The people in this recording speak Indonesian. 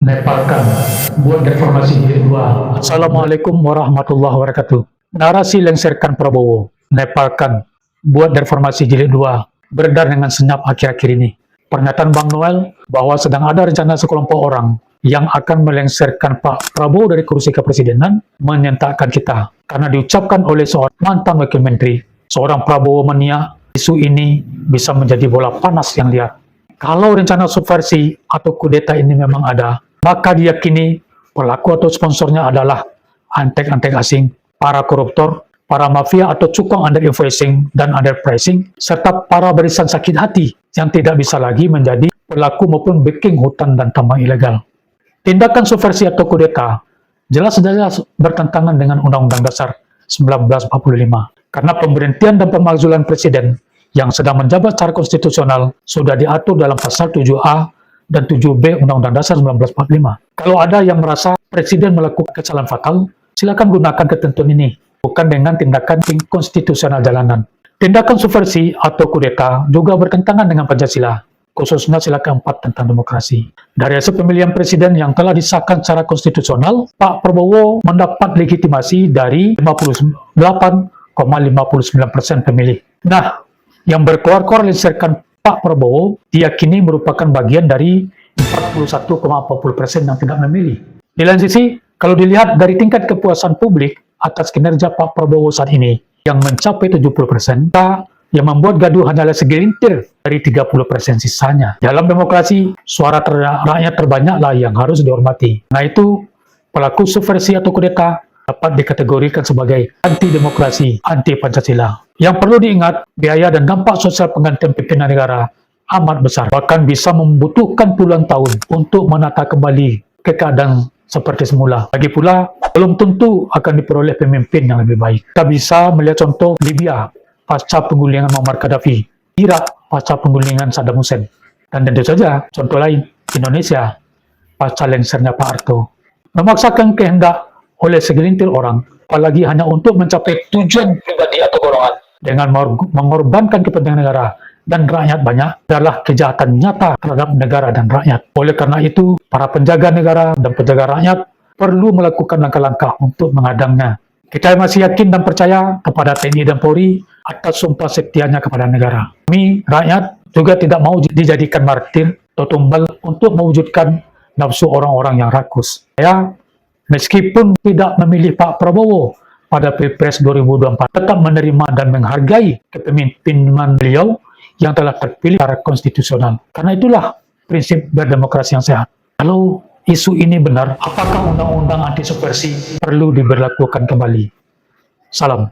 Nepalkan buat reformasi jilid 2. Assalamualaikum warahmatullahi wabarakatuh. Narasi lengserkan Prabowo, Nepalkan buat reformasi jilid 2 beredar dengan senyap akhir-akhir ini. Pernyataan Bang Noel bahwa sedang ada rencana sekelompok orang yang akan melengserkan Pak Prabowo dari kursi kepresidenan menyentakkan kita. Karena diucapkan oleh seorang mantan wakil menteri, seorang Prabowo mania, isu ini bisa menjadi bola panas yang liar. Kalau rencana subversi atau kudeta ini memang ada, maka diyakini pelaku atau sponsornya adalah antek-antek asing, para koruptor, para mafia atau cukong under invoicing dan underpricing, serta para barisan sakit hati yang tidak bisa lagi menjadi pelaku maupun backing hutan dan tambang ilegal. Tindakan subversi atau kudeta jelas-jelas bertentangan dengan Undang-Undang Dasar 1945, karena pemberhentian dan pemakzulan presiden yang sedang menjabat secara konstitusional sudah diatur dalam pasal 7A dan 7B Undang-Undang Dasar 1945. Kalau ada yang merasa presiden melakukan kesalahan fatal, silakan gunakan ketentuan ini, bukan dengan tindakan inkonstitusional jalanan. Tindakan subversi atau kudeta juga bertentangan dengan Pancasila, khususnya sila keempat tentang demokrasi. Dari hasil pemilihan presiden yang telah disahkan secara konstitusional, Pak Prabowo mendapat legitimasi dari 58,59% pemilih. Nah, yang berkoar-koar lengserkan Pak Prabowo diyakini merupakan bagian dari 41,40% yang tidak memilih. Di lain sisi, kalau dilihat dari tingkat kepuasan publik atas kinerja Pak Prabowo saat ini yang mencapai 70%, yang membuat gaduh hanyalah segelintir dari 30% sisanya. Dalam demokrasi, suara rakyat terbanyaklah yang harus dihormati. Nah itu, pelaku subversi atau kudeta dapat dikategorikan sebagai anti-demokrasi, anti-Pancasila. Yang perlu diingat, biaya dan dampak sosial penggantian pimpinan negara amat besar. Bahkan bisa membutuhkan puluhan tahun untuk menata kembali ke keadaan seperti semula. Lagi pula, belum tentu akan diperoleh pemimpin yang lebih baik. Kita bisa melihat contoh Libya pasca penggulingan Muammar Gaddafi, Irak pasca penggulingan Saddam Hussein, dan tentu saja contoh lain Indonesia pasca lengsernya Pak Harto. Memaksakan kehendak oleh segelintir orang, apalagi hanya untuk mencapai tujuan pribadi atau golongan, dengan mengorbankan kepentingan negara dan rakyat banyak, adalah kejahatan nyata terhadap negara dan rakyat. Oleh karena itu, para penjaga negara dan penjaga rakyat perlu melakukan langkah-langkah untuk menghadangnya. Kita masih yakin dan percaya kepada TNI dan Polri atas sumpah setianya kepada negara. Kami, rakyat, juga tidak mau dijadikan martir atau tumbal untuk mewujudkan nafsu orang-orang yang rakus. Saya, meskipun tidak memilih Pak Prabowo pada Pilpres 2024, tetap menerima dan menghargai kepemimpinan beliau yang telah terpilih secara konstitusional. Karena itulah prinsip berdemokrasi yang sehat. Kalau isu ini benar, apakah undang-undang anti subversi perlu diberlakukan kembali? Salam.